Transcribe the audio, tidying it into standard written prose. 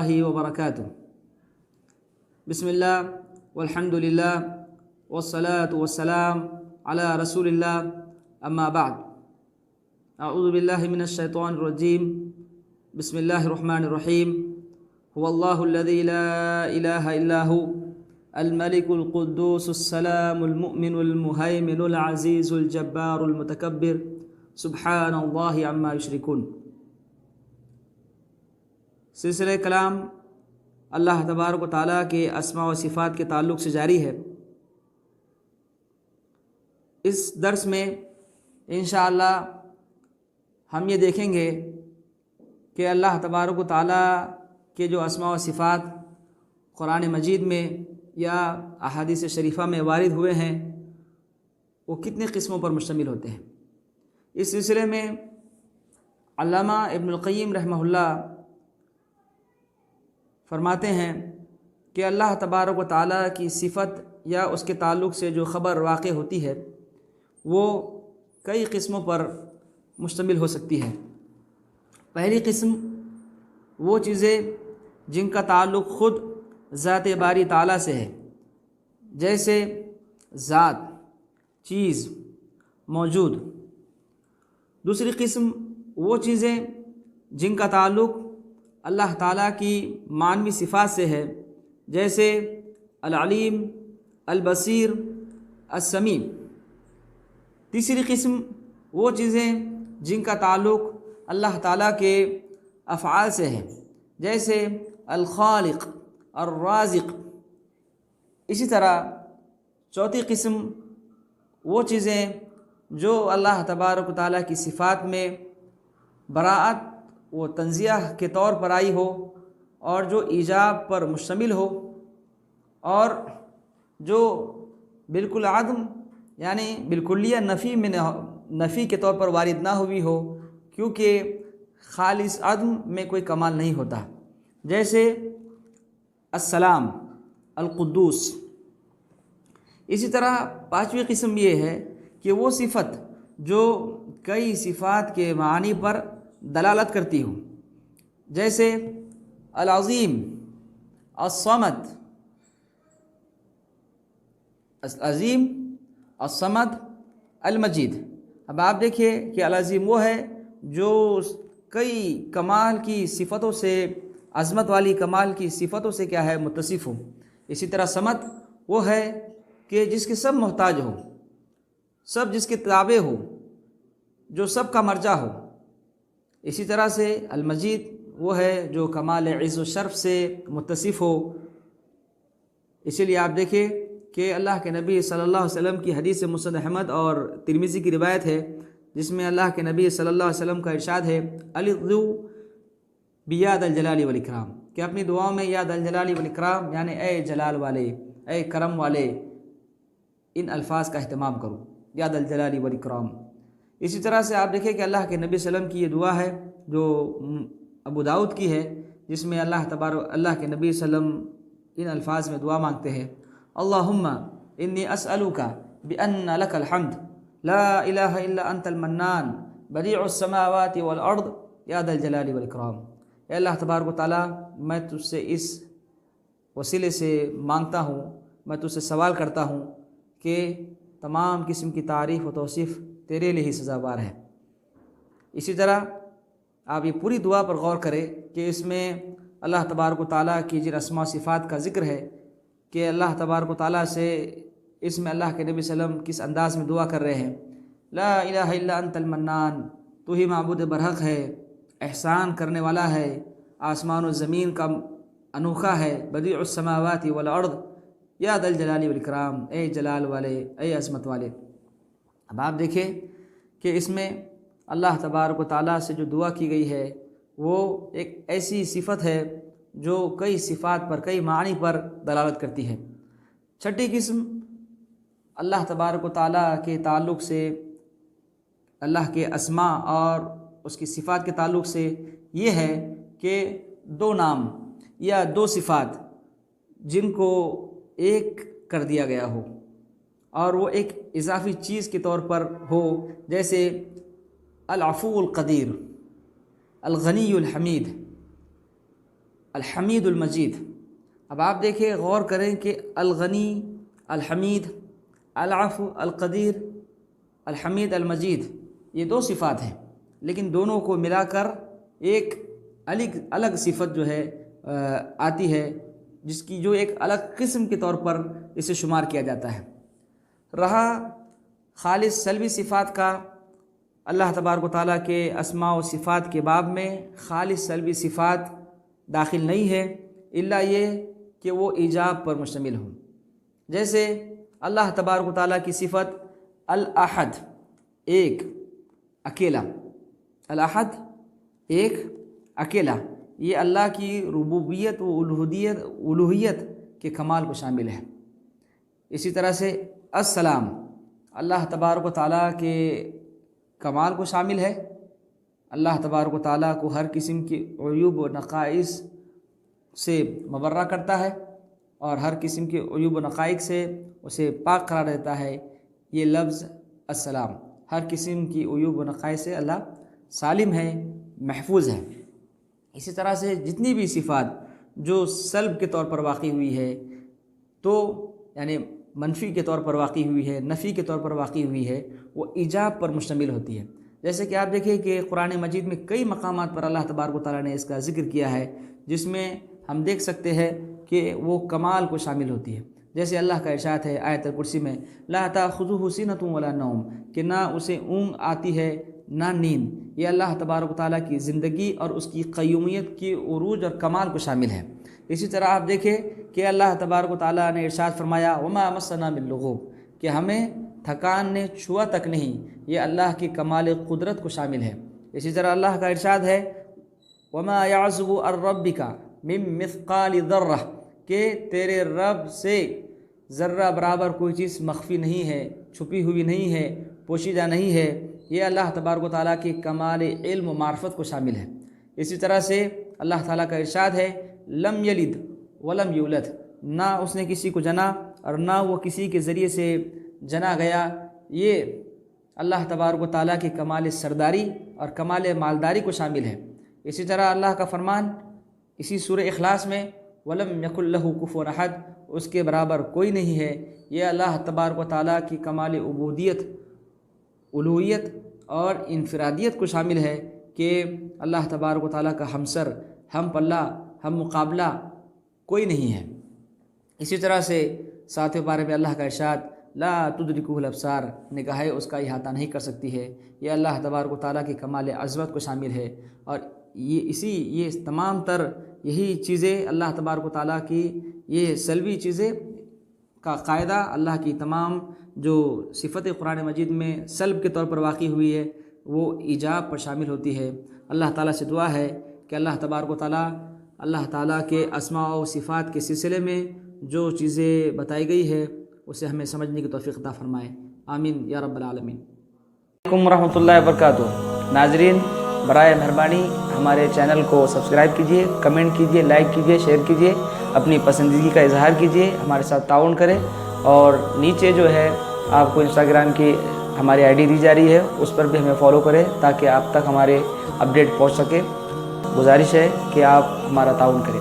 الله وبركاته. بسم الله والحمد لله والصلاة والسلام على رسول الله أما بعد. أعوذ بالله من الشيطان الرجيم. بسم الله الرحمن الرحيم. هو الله الذي لا إله إلا هو الملك القدوس السلام المؤمن المهيمن العزيز الجبار المتكبر سبحان الله عما يشركون. سلسلہ کلام اللہ تبارک و تعالیٰ کے اسماء و صفات کے تعلق سے جاری ہے. اس درس میں انشاءاللہ ہم یہ دیکھیں گے کہ اللہ تبارک و تعالیٰ کے جو اسماء و صفات قرآن مجید میں یا احادیث شریفہ میں وارد ہوئے ہیں وہ کتنے قسموں پر مشتمل ہوتے ہیں. اس سلسلے میں علامہ ابن القیم رحمہ اللہ فرماتے ہیں کہ اللہ تبارک و تعالیٰ کی صفت یا اس کے تعلق سے جو خبر واقع ہوتی ہے وہ کئی قسموں پر مشتمل ہو سکتی ہے. پہلی قسم وہ چیزیں جن کا تعلق خود ذات باری تعالیٰ سے ہے، جیسے ذات، چیز، موجود. دوسری قسم وہ چیزیں جن کا تعلق اللہ تعالیٰ کی معنوی صفات سے ہے، جیسے العلیم، البصیر، السمیع. تیسری قسم وہ چیزیں جن کا تعلق اللہ تعالیٰ کے افعال سے ہے، جیسے الخالق، الرازق. اسی طرح چوتھی قسم وہ چیزیں جو اللہ تبارک و تعالیٰ کی صفات میں براعت و تنزیہ کے طور پر آئی ہو اور جو ایجاب پر مشتمل ہو، اور جو بالکل عدم یعنی بالکلیہ نفی کے طور پر وارد نہ ہوئی ہو، کیونکہ خالص عدم میں کوئی کمال نہیں ہوتا، جیسے السلام، القدوس. اسی طرح پانچویں قسم یہ ہے کہ وہ صفت جو کئی صفات کے معنی پر دلالت کرتی ہو، جیسے العظیم، الصمد. العظیم، الصمد، المجید. اب آپ دیکھیے کہ العظیم وہ ہے جو کئی کمال کی صفتوں سے، عظمت والی کمال کی صفتوں سے کیا ہے متصف ہو. اسی طرح صمد وہ ہے کہ جس کے سب محتاج ہو، سب جس کے تابع ہو، جو سب کا مرجع ہو. اسی طرح سے المجید وہ ہے جو کمال عز و شرف سے متصف ہو. اسی لیے آپ دیکھیں کہ اللہ کے نبی صلی اللہ علیہ وسلم کی حدیث مسند احمد اور ترمذی کی روایت ہے، جس میں اللہ کے نبی صلی اللہ علیہ وسلم کا ارشاد ہے الدعو بیاد الجلال والاکرام، کہ اپنی دعاؤں میں یاد الجلال والاکرام یعنی اے جلال والے، اے کرم والے، ان الفاظ کا اہتمام کرو، یاد الجلال والاکرام. اسی طرح سے آپ دیکھیں کہ اللہ کے نبی صلی اللہ علیہ وسلم کی یہ دعا ہے جو ابو داؤد کی ہے، جس میں اللہ کے نبی صلی اللہ علیہ وسلم ان الفاظ میں دعا مانگتے ہیں اللہم انی اسألک بأن لک الحمد لا الہ الا انت المنان بدیع السماوات والارض یا ذا الجلال والاکرام. اے اللہ تبارک و تعالیٰ، میں تجھ سے اس وسیلے سے مانگتا ہوں، میں تجھ سے سوال کرتا ہوں کہ تمام قسم کی تعریف و توصیف تیرے لیے ہی سزاوار ہے. اسی طرح آپ یہ پوری دعا پر غور کریں کہ اس میں اللہ تبارک و تعالیٰ کی جن اسماء و صفات کا ذکر ہے کہ اللہ تبارک و تعالیٰ سے اس میں اللہ کے نبی صلی اللہ علیہ وسلم کس انداز میں دعا کر رہے ہیں. لا الہ الا انت المنان، تو ہی معبود برحق ہے، احسان کرنے والا ہے، آسمان و زمین کا انوکھا ہے. بدیع السماوات والارض یا ذا الجلال والاکرام، اے جلال والے، اے عظمت والے. اب آپ دیکھیں کہ اس میں اللہ تبارک و تعالیٰ سے جو دعا کی گئی ہے وہ ایک ایسی صفت ہے جو کئی صفات پر، کئی معنی پر دلالت کرتی ہے. چھٹی قسم اللہ تبارک و تعالیٰ کے تعلق سے، اللہ کے اسماء اور اس کی صفات کے تعلق سے یہ ہے کہ دو نام یا دو صفات جن کو ایک کر دیا گیا ہو اور وہ ایک اضافی چیز کے طور پر ہو، جیسے العفو القدیر، الغنی الحمید. الحمید المجید۔ اب آپ دیکھیں، غور کریں کہ الغنی، الحمید، العفو، القدیر، الحمید، المجید، یہ 2 صفات ہیں، لیکن دونوں کو ملا کر ایک الگ صفت جو ہے آتی ہے، جس کی جو ایک الگ قسم کے طور پر اسے شمار کیا جاتا ہے۔ رہا خالص سلبی صفات کا، اللہ تبارک و تعالیٰ کے اسماء و صفات کے باب میں خالص سلبی صفات داخل نہیں ہے، الا یہ کہ وہ ایجاب پر مشتمل ہوں۔ جیسے اللہ تبارک و تعالیٰ کی صفت الاحد، ایک، اکیلا، الاحد، ایک، اکیلا، یہ اللہ کی ربوبیت و الوہیت کے کمال کو شامل ہے۔ اسی طرح سے السلام، اللہ تبارک و تعالیٰ کے کمال کو شامل ہے۔ اللہ تبارک و تعالیٰ کو ہر قسم کی عیوب و نقائص سے مبرہ کرتا ہے، اور ہر قسم کے عیوب و نقائص سے اسے پاک قرار دیتا ہے۔ یہ لفظ السلام، ہر قسم کی عیوب و نقائص سے اللہ سالم ہے، محفوظ ہے۔ اسی طرح سے جتنی بھی صفات جو سلب کے طور پر واقع ہوئی ہے، تو یعنی منفی کے طور پر واقع ہوئی ہے، نفی کے طور پر واقع ہوئی ہے، وہ ایجاب پر مشتمل ہوتی ہے۔ جیسے کہ آپ دیکھیں کہ قرآن مجید میں کئی مقامات پر اللہ تبارک و تعالیٰ نے اس کا ذکر کیا ہے، جس میں ہم دیکھ سکتے ہیں کہ وہ کمال کو شامل ہوتی ہے۔ جیسے اللہ کا ارشاد ہے آیت الکرسی میں، لا تأخذہ سنۃ ولا نوم، کہ نہ اسے اونگ آتی ہے نہ نیند۔ یہ اللہ تبارک و تعالیٰ کی زندگی اور اس کی قیومیت کی عروج اور کمال کو شامل ہے۔ اسی طرح آپ دیکھیں کہ اللہ تبارک و تعالیٰ نے ارشاد فرمایا وما مسنا من لغوب، کہ ہمیں تھکان نے چھوا تک نہیں، یہ اللہ کی کمال قدرت کو شامل ہے۔ اسی طرح اللہ کا ارشاد ہے وما يعزب عن ربک من مثقال ذرہ، کہ تیرے رب سے ذرہ برابر کوئی چیز مخفی نہیں ہے، چھپی ہوئی نہیں ہے، پوشیدہ نہیں ہے۔ یہ اللہ تبارک و تعالیٰ کی کمال علم و معرفت کو شامل ہے۔ اسی طرح سے اللہ تعالیٰ کا ارشاد ہے لم یلد ولم یولد، نہ اس نے کسی کو جنا اور نہ وہ کسی کے ذریعے سے جنا گیا۔ یہ اللہ تبارک و تعالیٰ کی کمال سرداری اور کمال مالداری کو شامل ہے۔ اسی طرح اللہ کا فرمان اسی سورہ اخلاص میں وَلَمْ يَكُنْ لَهُ كُفُوًا أَحَدٌ، اس کے برابر کوئی نہیں ہے۔ یہ اللہ تبارک و تعالیٰ کی کمال عبودیت، الوہیت اور انفرادیت کو شامل ہے کہ اللہ تبارک و تعالیٰ کا ہمسر، ہم پلہ، ہم مقابلہ کوئی نہیں ہے۔ اسی طرح سے 7ویں پارے میں اللہ کا ارشاد لا تدرکہ الابصار، نگاہیں اس کا احاطہ نہیں کر سکتی ہے۔ یہ اللہ تبارک و تعالیٰ کی کمال عظمت کو شامل ہے، اور یہ تمام تر یہی چیزیں اللہ تبارک و تعالیٰ کی، یہ سلبی چیزیں کا قاعدہ، اللہ کی تمام جو صفتیں قرآن مجید میں سلب کے طور پر واقع ہوئی ہے، وہ ایجاب پر شامل ہوتی ہے۔ اللہ تعالیٰ سے دعا ہے کہ اللہ تبارک و تعالیٰ اللہ تعالیٰ کے اسماء و صفات کے سلسلے میں جو چیزیں بتائی گئی ہے اسے ہمیں سمجھنے کی توفیق عطا فرمائے، آمین یا رب العالمین۔ علیکم ورحمۃ اللہ وبرکاتہ۔ ناظرین، برائے مہربانی ہمارے چینل کو سبسکرائب کیجیے، کمنٹ کیجیے، لائک کیجیے، شیئر کیجیے، اپنی پسندیدگی کا اظہار کیجیے، ہمارے ساتھ تعاون کریں، اور نیچے جو ہے آپ کو انسٹاگرام کی ہماری آئی ڈی دی جا رہی ہے، اس پر بھی ہمیں فالو کریں تاکہ آپ تک ہمارے اپڈیٹ پہنچ سکے۔ گزارش ہے کہ آپ ہمارا تعاون کریں۔